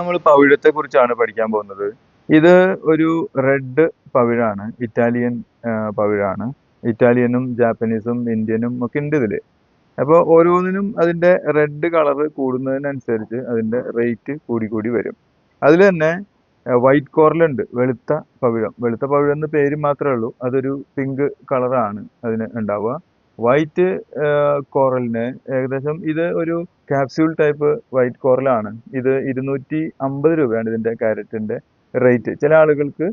നമ്മൾ പവിഴത്തെ കുറിച്ചാണ് പഠിക്കാൻ പോകുന്നത്. ഇത് ഒരു റെഡ് പവിഴാണ്. ഇറ്റാലിയൻ പവിഴാണ്. ഇറ്റാലിയനും ജാപ്പനീസും ഇന്ത്യനും ഒക്കെ ഉണ്ട് ഇതില്. അപ്പോൾ ഓരോന്നിനും അതിന്റെ റെഡ് കളർ കൂടുന്നതിനനുസരിച്ച് അതിന്റെ റേറ്റ് കൂടി കൂടി വരും. അതിൽ തന്നെ വൈറ്റ് കോറലുണ്ട്, വെളുത്ത പവിഴം. വെളുത്ത പവിഴം എന്ന് പേര് മാത്രമേ ഉള്ളൂ. അതൊരു പിങ്ക് കളറാണ് അതിന് ഉണ്ടാവുക. വൈറ്റ് കോറലിന് ഏകദേശം ഇത് ഒരു ക്യാപ്സ്യൂൾ ടൈപ്പ് വൈറ്റ് കോറലാണ്. ഇത് 250 രൂപയാണ് ഇതിന്റെ ക്യാരറ്റിന്റെ റേറ്റ്. ചില ആളുകൾക്ക്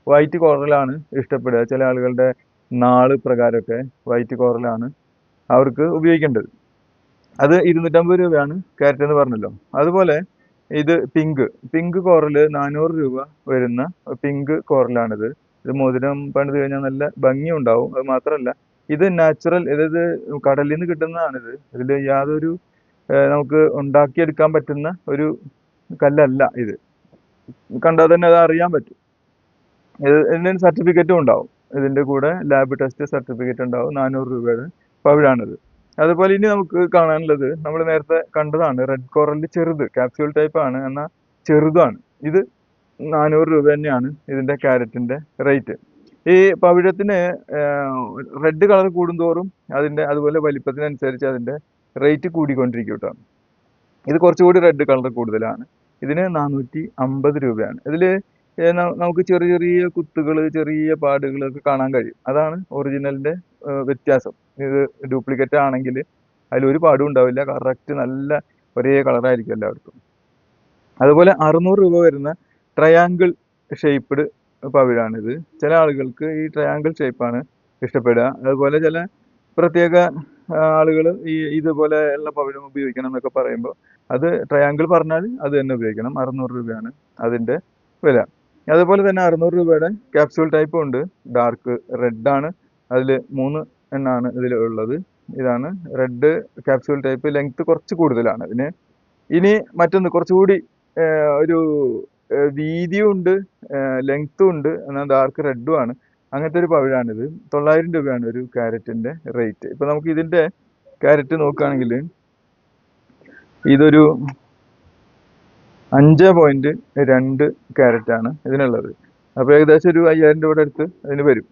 വൈറ്റ് കോറലാണ് ഇഷ്ടപ്പെടുക. ചില ആളുകളുടെ നാള് പ്രകാരമൊക്കെ വൈറ്റ് കോറലാണ് അവർക്ക് ഉപയോഗിക്കേണ്ടത്. അത് 250 രൂപയാണ് ക്യാരറ്റ് എന്ന് പറഞ്ഞല്ലോ. അതുപോലെ ഇത് പിങ്ക് കോറൽ 400 രൂപ വരുന്ന പിങ്ക് കോറലാണിത്. ഇത് മോതിരം പണിത് കഴിഞ്ഞാൽ നല്ല ഭംഗിയും ഉണ്ടാവും. അത് മാത്രമല്ല ഇത് നാച്ചുറൽ, അതായത് കടലിൽ നിന്ന് കിട്ടുന്നതാണിത്. ഇതിൽ യാതൊരു നമുക്ക് ഉണ്ടാക്കിയെടുക്കാൻ പറ്റുന്ന ഒരു കല്ലല്ല ഇത്. കണ്ടാൽ തന്നെ അത് അറിയാൻ പറ്റും. ഇതിന് സർട്ടിഫിക്കറ്റും ഉണ്ടാവും. ഇതിന്റെ കൂടെ ലാബ് ടെസ്റ്റ് സർട്ടിഫിക്കറ്റ് ഉണ്ടാവും. 400 രൂപയുടെ പവിഴാണിത്. അതുപോലെ ഇനി നമുക്ക് കാണാനുള്ളത് നമ്മൾ നേരത്തെ കണ്ടതാണ്, റെഡ് കോറലിൽ ചെറുത്, ക്യാപ്സ്യൂൾ ടൈപ്പ് ആണ്, എന്നാൽ ചെറുതാണ്. ഇത് 400 രൂപ തന്നെയാണ് ഇതിന്റെ ക്യാരറ്റിന്റെ റേറ്റ്. ഈ പവിഴത്തിന് റെഡ് കളർ കൂടുന്തോറും അതിന്റെ അതുപോലെ വലിപ്പത്തിനനുസരിച്ച് അതിന്റെ റേറ്റ് കൂടിക്കൊണ്ടിരിക്കും കേട്ടോ. ഇത് കുറച്ചുകൂടി റെഡ് കളർ കൂടുതലാണ്. ഇതിന് 450 രൂപയാണ്. ഇതില് നമുക്ക് ചെറിയ ചെറിയ കുത്തുകൾ, ചെറിയ പാടുകളൊക്കെ കാണാൻ കഴിയും. അതാണ് ഒറിജിനലിന്റെ വ്യത്യാസം. ഇത് ഡ്യൂപ്ലിക്കേറ്റ് ആണെങ്കിൽ അതിലൊരു പാടും ഉണ്ടാവില്ല. കറക്റ്റ് നല്ല ഒരേ കളറായിരിക്കും എല്ലാവർക്കും. അതുപോലെ 600 രൂപ വരുന്ന ട്രയാങ്കിൾ ഷേപ്പ്ഡ് പവിഴാണിത്. ചില ആളുകൾക്ക് ഈ ട്രയാങ്കിൾ ഷേപ്പാണ് ഇഷ്ടപ്പെടുക. അതുപോലെ ചില പ്രത്യേക ആളുകൾ ഇതുപോലെ ഉള്ള പവിഴം ഉപയോഗിക്കണം എന്നൊക്കെ പറയുമ്പോൾ അത് ട്രയാങ്കിൾ പറഞ്ഞാൽ അത് തന്നെ ഉപയോഗിക്കണം. 600 രൂപയാണ് അതിന്റെ വില. അതുപോലെ തന്നെ 600 രൂപയുടെ ക്യാപ്സ്യൂൾ ടൈപ്പും ഉണ്ട്. ഡാർക്ക് റെഡ് ആണ്. അതിൽ 3 എണ്ണാണ് ഇതിൽ ഉള്ളത്. ഇതാണ് റെഡ് ക്യാപ്സ്യൂൾ ടൈപ്പ്. ലെങ്ത് കുറച്ച് കൂടുതലാണ് ഇതിന്. ഇനി മറ്റൊന്ന് കുറച്ചുകൂടി ഒരു വീതിയും ഉണ്ട്, ലെങ്ത്തും ഉണ്ട്, എന്നാൽ ഡാർക്ക് റെഡും ആണ്. അങ്ങനത്തെ ഒരു പവിഴാണിത്. 900 രൂപയാണ് ഒരു ക്യാരറ്റിന്റെ റേറ്റ്. ഇപ്പൊ നമുക്ക് ഇതിന്റെ ക്യാരറ്റ് നോക്കുകയാണെങ്കിൽ ഇതൊരു 5.2 ക്യാരറ്റ് ആണ് ഇതിനുള്ളത്. അപ്പൊ ഏകദേശം ഒരു 5000 രൂപയുടെ അടുത്ത് അതിന് വരും.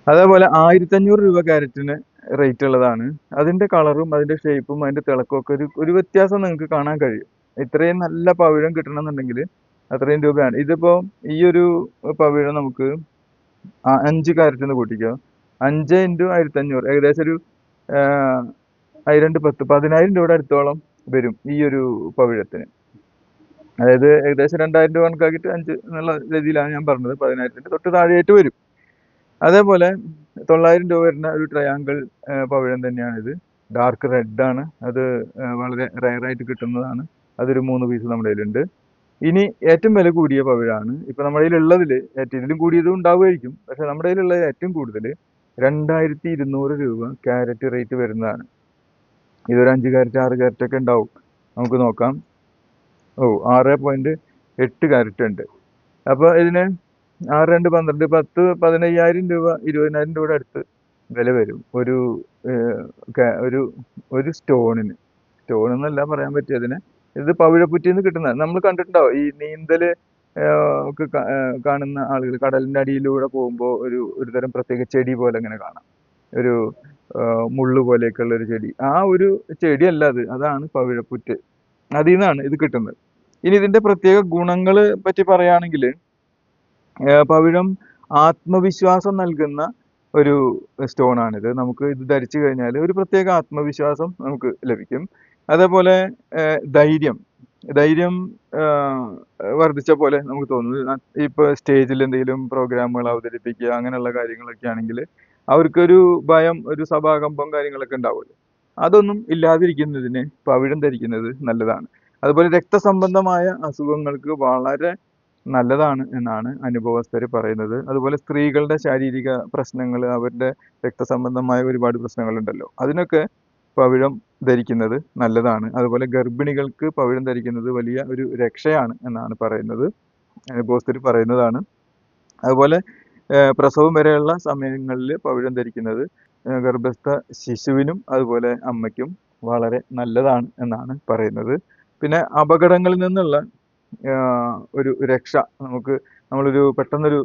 അതേപോലെ 1500 രൂപ ക്യാരറ്റിന് റേറ്റ് ഉള്ളതാണ്. അതിന്റെ കളറും അതിന്റെ ഷേപ്പും അതിന്റെ തിളക്കവും ഒക്കെ ഒരു വ്യത്യാസം നിങ്ങൾക്ക് കാണാൻ കഴിയും. ഇത്രയും നല്ല പവിഴം കിട്ടണമെന്നുണ്ടെങ്കിൽ അത്രയും രൂപയാണ്. ഇതിപ്പോ ഈ ഒരു പവിഴം നമുക്ക് 5 ക്യാരറ്റ് എന്ന് കൂട്ടിക്കോ. 5 × 1500 ഏകദേശം ഒരു 1000 രൂപയുടെ അടുത്തോളം വരും ഈ ഒരു പവിഴത്തിന്. അതായത് ഏകദേശം 2000 രൂപ കണക്കാക്കിയിട്ട് 5 എന്നുള്ള രീതിയിലാണ് ഞാൻ പറഞ്ഞത്. 10,000 തൊട്ട് താഴെയായിട്ട് വരും. അതേപോലെ 900 രൂപ വരുന്ന ഒരു ട്രയാങ്കിൾ പവിഴം തന്നെയാണിത്. ഡാർക്ക് റെഡ് ആണ്. അത് വളരെ റയറായിട്ട് കിട്ടുന്നതാണ്. അതൊരു 3 പീസ് നമ്മുടെ കയ്യിലുണ്ട്. ഇനി ഏറ്റവും വില കൂടിയ പവിഴാണ്. ഇപ്പൊ നമ്മുടെ കയ്യിലുള്ളതിൽ ഇതിലും കൂടിയതും ഉണ്ടാവുമായിരിക്കും. പക്ഷെ നമ്മുടെ കയ്യിലുള്ള ഏറ്റവും കൂടുതൽ 2200 രൂപ ക്യാരറ്റ് റേറ്റ് വരുന്നതാണ്. ഇതൊരു 5 ക്യാരറ്റ് 6 ക്യാരറ്റ് ഒക്കെ ഉണ്ടാവും. നമുക്ക് നോക്കാം. 6.8 ക്യാരറ്റ് ഉണ്ട്. അപ്പോൾ ഇതിന് 6, 2, 12, 10, 15,000 രൂപ 20,000 രൂപയുടെ അടുത്ത് വില വരും ഒരു സ്റ്റോണിന്. സ്റ്റോൺ എന്നല്ല പറയാൻ പറ്റിയതിന്. ഇത് പവിഴപ്പുറ്റിന്ന് കിട്ടുന്നത് നമ്മൾ കണ്ടിട്ടുണ്ടാവും. ഈ നീന്തല് ഒക്കെ കാണുന്ന ആളുകൾ കടലിന്റെ അടിയിലൂടെ പോകുമ്പോൾ ഒരു തരം പ്രത്യേക ചെടി പോലെ ഇങ്ങനെ കാണാം. ഒരു മുള്ളു പോലെയൊക്കെ ഉള്ള ഒരു ചെടി. ആ ഒരു ചെടിയല്ല അത്, അതാണ് പവിഴപ്പുറ്റ്. അതിൽ നിന്നാണ് ഇത് കിട്ടുന്നത്. ഇനി ഇതിന്റെ പ്രത്യേക ഗുണങ്ങൾ പറ്റി പറയുകയാണെങ്കിൽ പവിഴം ആത്മവിശ്വാസം നൽകുന്ന ഒരു സ്റ്റോൺ ആണിത്. നമുക്ക് ഇത് ധരിച്ചു കഴിഞ്ഞാൽ ഒരു പ്രത്യേക ആത്മവിശ്വാസം നമുക്ക് ലഭിക്കും. അതേപോലെ ധൈര്യം വർദ്ധിച്ച പോലെ നമുക്ക് തോന്നുന്നു. ഇപ്പൊ സ്റ്റേജിൽ എന്തെങ്കിലും പ്രോഗ്രാമുകൾ അവതരിപ്പിക്കുക അങ്ങനെയുള്ള കാര്യങ്ങളൊക്കെ ആണെങ്കിൽ അവർക്കൊരു ഭയം, ഒരു സഭാകമ്പം കാര്യങ്ങളൊക്കെ ഉണ്ടാവുമല്ലോ. അതൊന്നും ഇല്ലാതിരിക്കുന്നതിന് പവിഴം ധരിക്കുന്നത് നല്ലതാണ്. അതുപോലെ രക്തസംബന്ധമായ അസുഖങ്ങൾക്ക് വളരെ നല്ലതാണ് എന്നാണ് അനുഭവസ്ഥർ പറയുന്നത്. അതുപോലെ സ്ത്രീകളുടെ ശാരീരിക പ്രശ്നങ്ങൾ, അവരുടെ രക്തസംബന്ധമായ ഒരുപാട് പ്രശ്നങ്ങളുണ്ടല്ലോ, അതിനൊക്കെ പവിഴം ധരിക്കുന്നത് നല്ലതാണ്. അതുപോലെ ഗർഭിണികൾക്ക് പവിഴം ധരിക്കുന്നത് വലിയ ഒരു രക്ഷയാണ് എന്നാണ് പറയുന്നത്, അനുഭവസ്ഥർ പറയുന്നതാണ്. അതുപോലെ പ്രസവം വരെയുള്ള സമയങ്ങളിൽ പവിഴം ധരിക്കുന്നത് ഗർഭസ്ഥ ശിശുവിനും അതുപോലെ അമ്മയ്ക്കും വളരെ നല്ലതാണ് എന്നാണ് പറയുന്നത്. പിന്നെ അപകടങ്ങളിൽ നിന്നുള്ള ഒരു രക്ഷ നമുക്ക് നമ്മളൊരു പെട്ടെന്നൊരു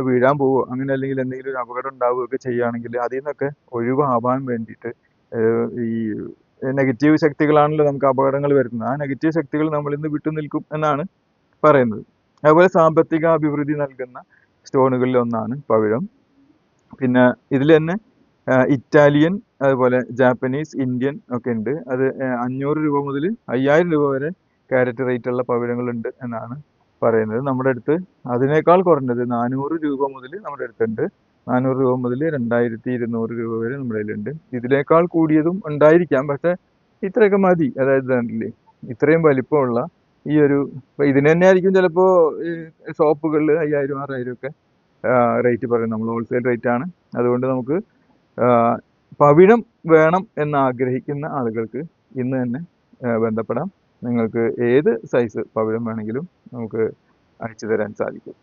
വീഴാൻ പോവോ അങ്ങനെ അല്ലെങ്കിൽ എന്തെങ്കിലും ഒരു അപകടം ഉണ്ടാവുകയൊക്കെ ചെയ്യുകയാണെങ്കിൽ അതിൽ നിന്നൊക്കെ ഒഴിവാവാൻ വേണ്ടിയിട്ട് ഈ നെഗറ്റീവ് ശക്തികളാണല്ലോ നമുക്ക് അപകടങ്ങൾ വരുന്നത്. ആ നെഗറ്റീവ് ശക്തികൾ നമ്മളിൽ നിന്ന് വിട്ടു നിൽക്കും എന്നാണ് പറയുന്നത്. അതുപോലെ സാമ്പത്തിക അഭിവൃദ്ധി നൽകുന്ന സ്റ്റോണുകളിൽ ഒന്നാണ് പവിഴം. പിന്നെ ഇതിൽ തന്നെ ഇറ്റാലിയൻ, അതുപോലെ ജാപ്പനീസ്, ഇന്ത്യൻ ഒക്കെ ഉണ്ട്. അത് 500 രൂപ മുതൽ 5000 രൂപ വരെ ക്യാരറ്റ് റേറ്റ് ഉള്ള പവിഴങ്ങളുണ്ട് എന്നാണ് പറയുന്നത്. നമ്മുടെ അടുത്ത് അതിനേക്കാൾ കുറഞ്ഞത് 400 രൂപ മുതൽ നമ്മുടെ അടുത്തുണ്ട്. 400 രൂപ മുതൽ 2200 രൂപ വരെ നമ്മുടെ കയ്യിലുണ്ട്. ഇതിനേക്കാൾ കൂടിയതും ഉണ്ടായിരിക്കാം, പക്ഷെ ഇത്രയൊക്കെ മതി. അതായത് കണ്ടില്ലേ, ഇത്രയും വലിപ്പമുള്ള ഈ ഒരു ഇതിന് തന്നെ ആയിരിക്കും ചിലപ്പോൾ ഷോപ്പുകളിൽ 5000 6000 ഒക്കെ റേറ്റ് പറയും. നമ്മൾ ഹോൾസെയിൽ റേറ്റ് ആണ്. അതുകൊണ്ട് നമുക്ക് പവിഴം വേണം എന്ന് ആഗ്രഹിക്കുന്ന ആളുകൾക്ക് ഇന്ന് തന്നെ ബന്ധപ്പെടാം. നിങ്ങൾക്ക് ഏത് സൈസ് പവിഴം വേണമെങ്കിലും നമുക്ക് അയച്ചു തരാൻ സാധിക്കും.